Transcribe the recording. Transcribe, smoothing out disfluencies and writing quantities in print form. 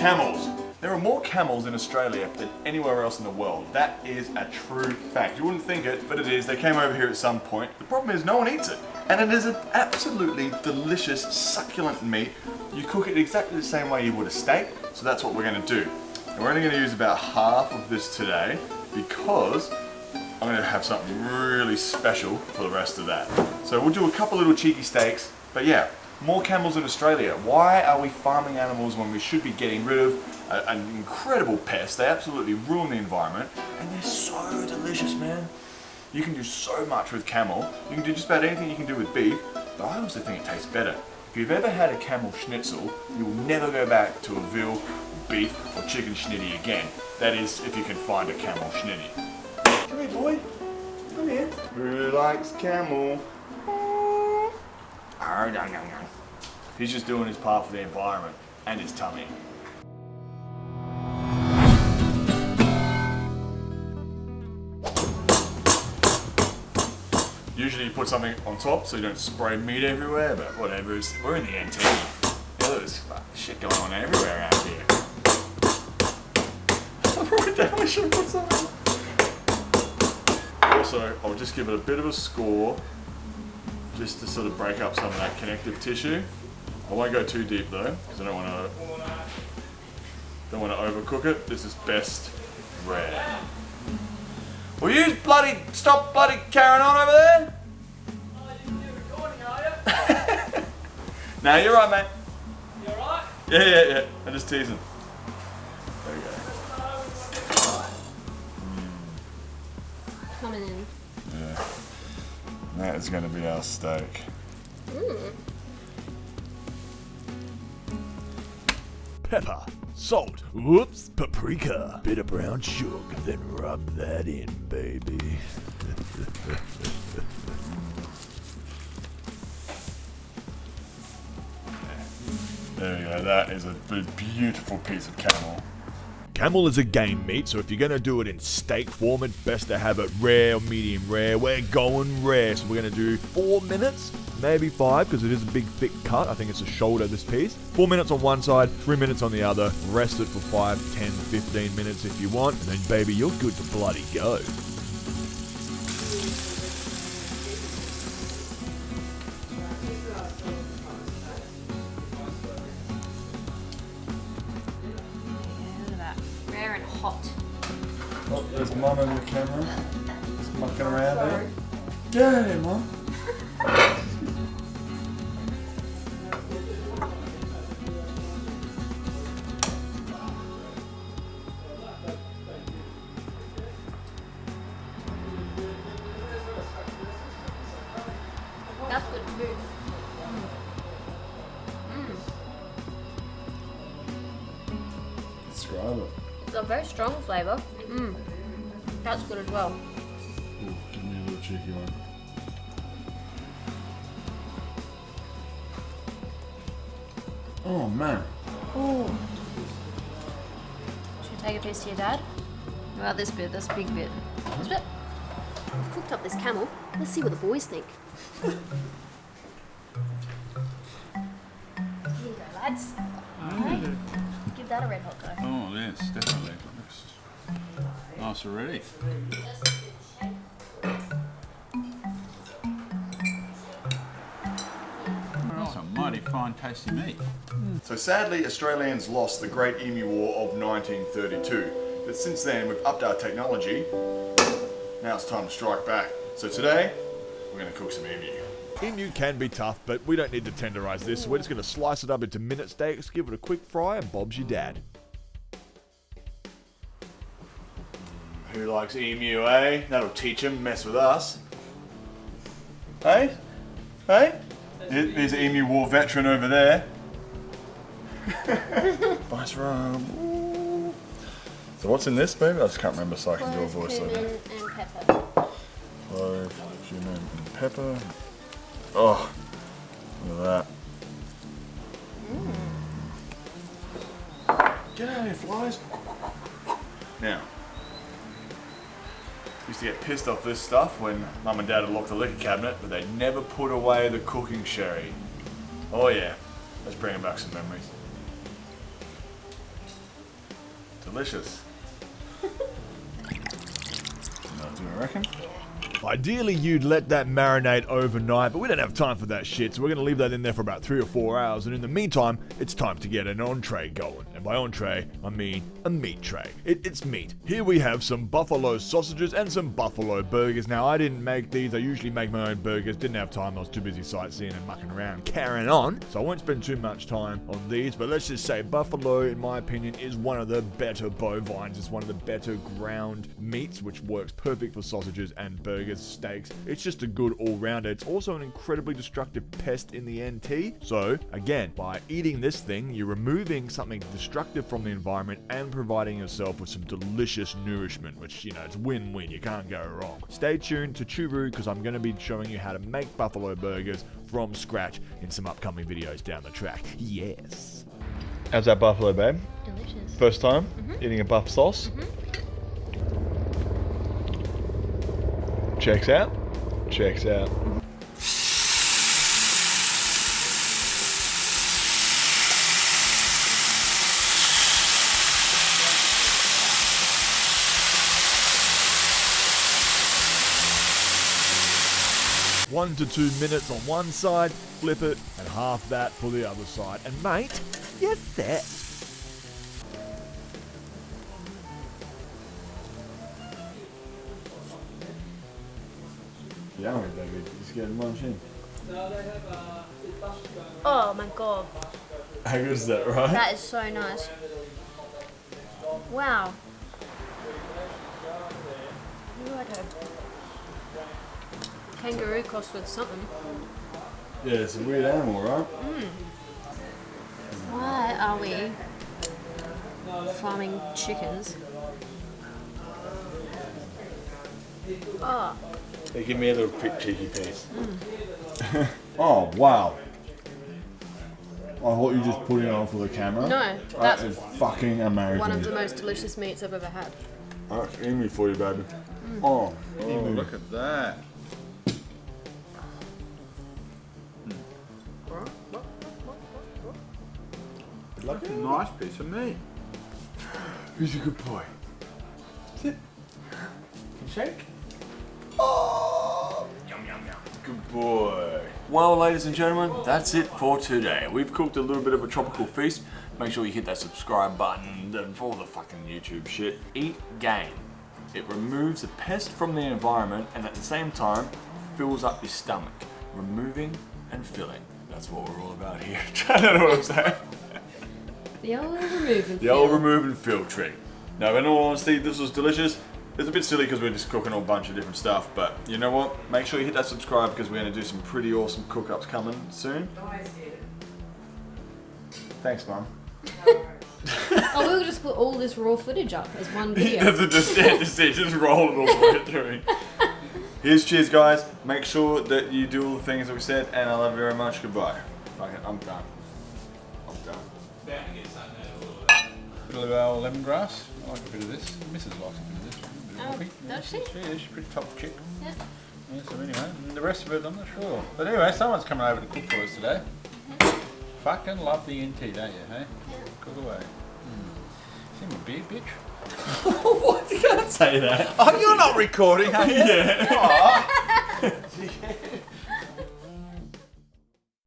Camels. There are more camels in Australia than anywhere else in the world. That is a true fact. You wouldn't think it, but it is. They came over here at some point. The problem is no one eats it. And it is an absolutely delicious, succulent meat. You cook it exactly the same way you would a steak, so that's what we're gonna do. And we're only gonna use about half of this today because I'm gonna have something really special for the rest of that. So we'll do a couple little cheeky steaks, but yeah, more camels in Australia. Why are we farming animals when we should be getting rid of an incredible pest? They absolutely ruin the environment, and they're so delicious, man. You can do so much with camel. You can do just about anything you can do with beef, but I also think it tastes better. If you've ever had a camel schnitzel, you will never go back to a veal, beef, or chicken schnitty again. That is, if you can find a camel schnitty. Come here, boy. Come here. Who likes camel? He's just doing his part for the environment and his tummy. Usually you put something on top so you don't spray meat everywhere, but whatever. We're in the NT. Yeah, there's shit going on everywhere around here. I probably definitely should put something. Also, I'll just give it a bit of a score just to sort of break up some of that connective tissue. I won't go too deep though, because I don't want to overcook it. This is best rare. Will you stop bloody carrying on over there? Oh, you're recording, are you? Nah, you're right, mate. You alright? Yeah. I'm just teasing. There we go. Coming in. Yeah. That is going to be our steak. Pepper, salt, whoops, paprika, bit of brown sugar, then rub that in, baby. There we go, that is a beautiful piece of camel. Camel is a game meat, so if you're going to do it in steak form, it's best to have it rare or medium rare. We're going rare, so we're going to do 4 minutes, maybe 5, because it is a big thick cut. I think it's a shoulder, this piece. 4 minutes on one side, 3 minutes on the other. Rest it for 5, 10, 15 minutes if you want, and then baby, you're good to bloody go. Rare and hot. Oh, there's Mum in the camera. Just mucking around there. Get out of here, Mum. That's good food. Describe it. It's a very strong flavour. That's good as well. Ooh, give me a little cheeky one. Oh man. Ooh. Should we take a piece to your dad? What about this bit, this big bit? This bit? We've cooked up this camel. Let's see what the boys think. Here you go, lads. Okay. Give that a red hot go. Oh, yes, definitely. Nice already. That's a mighty fine tasty meat. So sadly, Australians lost the Great Emu War of 1932. But since then, we've upped our technology. Now it's time to strike back. So today, we're going to cook some emu. Emu can be tough, but we don't need to tenderize this, so we're just going to slice it up into minute steaks, give it a quick fry, and Bob's your dad. Who likes emu, eh? That'll teach him, mess with us. Hey? Hey? There's an emu war veteran over there. Nice rum. So what's in this, baby? I just can't remember, so I can do a voice Cumin over. and pepper. Clove, cumin, and pepper. Oh, look at that. Get out of here, flies. Now, used to get pissed off this stuff when Mum and Dad had locked the liquor cabinet, but they never put away the cooking sherry. Oh yeah, let's bring back some memories. Delicious. Do you reckon? Ideally, you'd let that marinate overnight, but we don't have time for that shit, so we're going to leave that in there for about 3 or 4 hours, and in the meantime, it's time to get an entree going. And by entree, I mean a meat tray. It's meat. Here we have some buffalo sausages and some buffalo burgers. Now, I didn't make these. I usually make my own burgers. Didn't have time. I was too busy sightseeing and mucking around, carrying on, so I won't spend too much time on these, but let's just say buffalo, in my opinion, is one of the better bovines. It's one of the better ground meats, which works perfect for sausages and burgers. Steaks. It's just a good all-rounder. It's also an incredibly destructive pest in the NT. So, again, by eating this thing, you're removing something destructive from the environment and providing yourself with some delicious nourishment, which, you know, it's win-win. You can't go wrong. Stay tuned to Choo because I'm going to be showing you how to make buffalo burgers from scratch in some upcoming videos down the track. Yes. How's that buffalo, babe? Delicious. First time eating a buff sauce? Checks out. Checks out. One to 2 minutes on one side, flip it, and half that for the other side. And mate, you're set. Yummy, baby. Just get munch in. No, they have this bus going. Oh my god. How good is that, right? That is so nice. Wow. You're like a kangaroo crossed with something. Yeah, it's a weird animal, right? Why are we farming chickens? Oh, They give me a little quick cheeky piece. Oh, wow. I thought you just put it on for the camera. no, That that's is fucking amazing. one of the most delicious meats I've ever had. That's Amy for you, baby. Oh, Oh, look at that. like it? Nice piece of meat. He's a good boy. Sit. Shake. Oh, yum, yum, yum. Good boy. Well, ladies and gentlemen, that's it for today. We've cooked a little bit of a tropical feast. Make sure you hit that subscribe button and for all the fucking YouTube shit. Eat game. It removes the pest from the environment and at the same time fills up your stomach. Removing and filling. That's what we're all about here. I don't know what I'm saying. The old remove and The old remove and fill trick. Now, in all honesty, this was delicious. It's a bit silly because we're just cooking a whole bunch of different stuff, but you know what? Make sure you hit that subscribe because we're going to do some pretty awesome cook-ups coming soon. Thanks, Mum. Oh, we'll just put all this raw footage up as one video. just roll it all the way through. Here's cheers, guys. Make sure that you do all the things that we said, and I love you very much. Goodbye. Fuck it, I'm done. I'm done. Bit of our lemongrass. I like a bit of this. Mrs. likes a bit of this. A bit of Oh, coffee. does she? Yeah, she's a pretty top chick. Yeah. Yeah, so anyway, and the rest of it, I'm not sure. But anyway, someone's coming over to cook for us today. Fucking love the NT, don't you, hey? Cook away. See my beard, bitch? What? You can't say that. Oh, you're not recording, are you? Yeah. Aw.